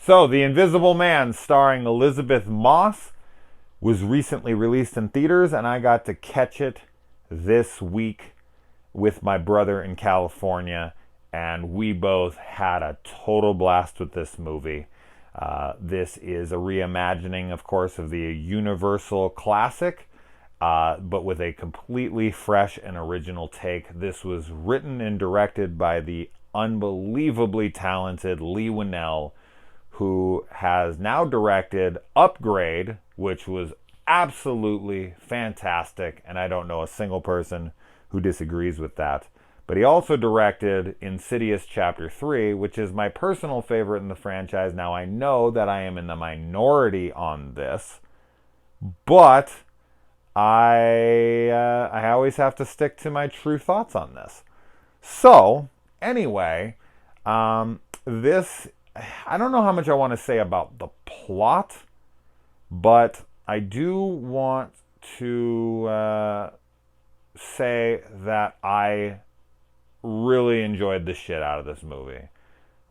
So, The Invisible Man, starring Elizabeth Moss, was recently released in theaters, and I got to catch it this week with my brother in California, and we both had a total blast with this movie. This is a reimagining, of course, of the Universal classic, but with a completely fresh and original take. This was written and directed by the unbelievably talented Leigh Whannell, who has now directed Upgrade, which was absolutely fantastic, and I don't know a single person who disagrees with that. But he also directed Insidious Chapter 3, which is my personal favorite in the franchise. Now, I know that I am in the minority on this, but I always have to stick to my true thoughts on this. So, anyway, this, I don't know how much I want to say about the plot, but I do want to say that I really enjoyed the shit out of this movie.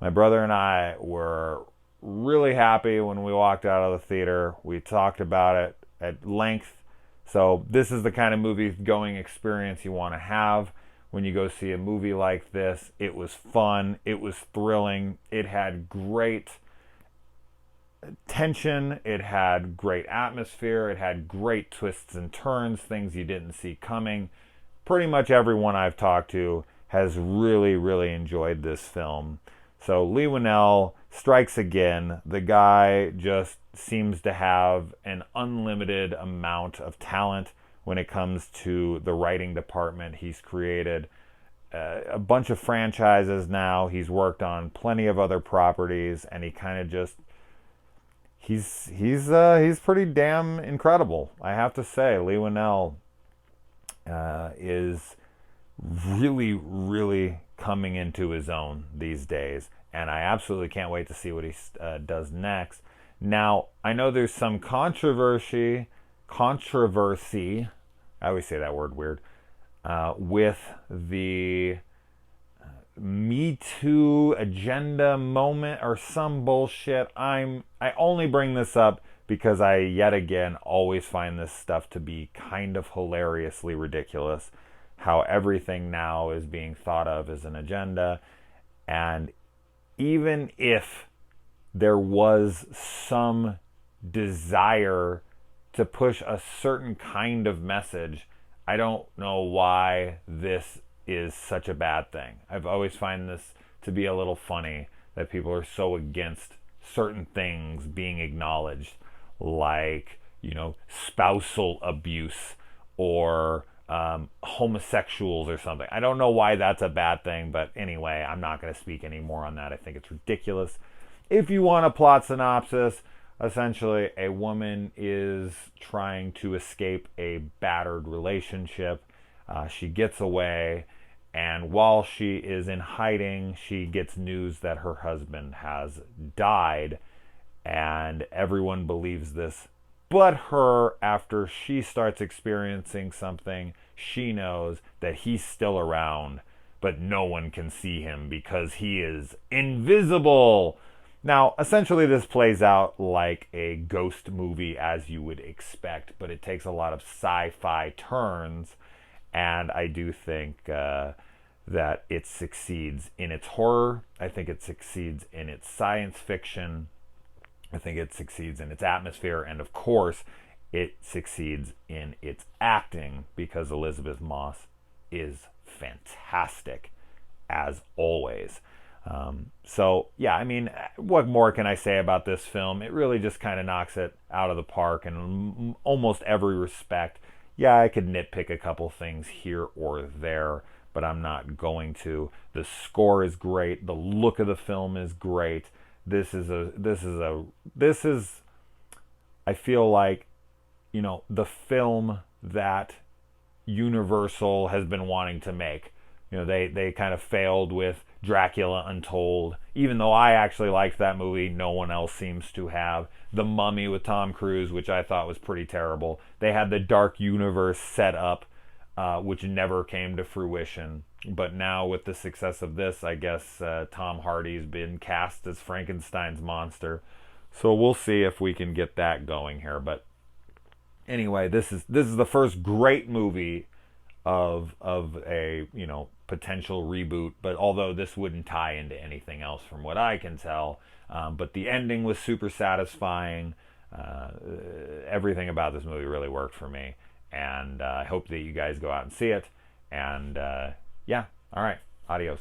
My brother and I were really happy when we walked out of the theater. We talked about it at length. So this is the kind of movie-going experience you want to have when you go see a movie like this. It was fun. It was thrilling. It had great tension. It had great atmosphere. It had great twists and turns, things you didn't see coming. Pretty much everyone I've talked to has really, really enjoyed this film. So Leigh Whannell strikes again. The guy just seems to have an unlimited amount of talent when it comes to the writing department. He's created a bunch of franchises now. He's worked on plenty of other properties, and he kind of just he's pretty damn incredible, I have to say. Leigh Whannell is really, really coming into his own these days, and I absolutely can't wait to see what he does next. Now, I know there's some controversy, I always say that word weird, with the Me Too agenda moment or some bullshit. I only bring this up because I, yet again, always find this stuff to be kind of hilariously ridiculous. How everything now is being thought of as an agenda. And even if there was some desire to push a certain kind of message, I don't know why this is such a bad thing. I've always find this to be a little funny that people are so against certain things being acknowledged, like, spousal abuse or homosexuals or something. I don't know why that's a bad thing, but anyway, I'm not going to speak any more on that. I think it's ridiculous. If you want a plot synopsis, essentially a woman is trying to escape a battered relationship. She gets away, and while she is in hiding, she gets news that her husband has died, and everyone believes this but her. After she starts experiencing something, she knows that he's still around, but no one can see him because he is invisible. Now, essentially, this plays out like a ghost movie, as you would expect, but it takes a lot of sci-fi turns, and I do think that it succeeds in its horror. I think it succeeds in its science fiction. I think it succeeds in its atmosphere, and of course, it succeeds in its acting because Elizabeth Moss is fantastic, as always. So, yeah, I mean, what more can I say about this film? It really just kind of knocks it out of the park in almost every respect. Yeah, I could nitpick a couple things here or there, but I'm not going to. The score is great. The look of the film is great. This is I feel like, the film that Universal has been wanting to make. They kind of failed with Dracula Untold. Even though I actually liked that movie, no one else seems to have. The Mummy with Tom Cruise, which I thought was pretty terrible. They had the Dark Universe set up, which never came to fruition. But now with the success of this, I guess Tom Hardy's been cast as Frankenstein's monster. So we'll see if we can get that going here. But anyway, this is the first great movie of a potential reboot. But although this wouldn't tie into anything else from what I can tell, but the ending was super satisfying. Everything about this movie really worked for me, and I hope that you guys go out and see it. And yeah, all right, adios.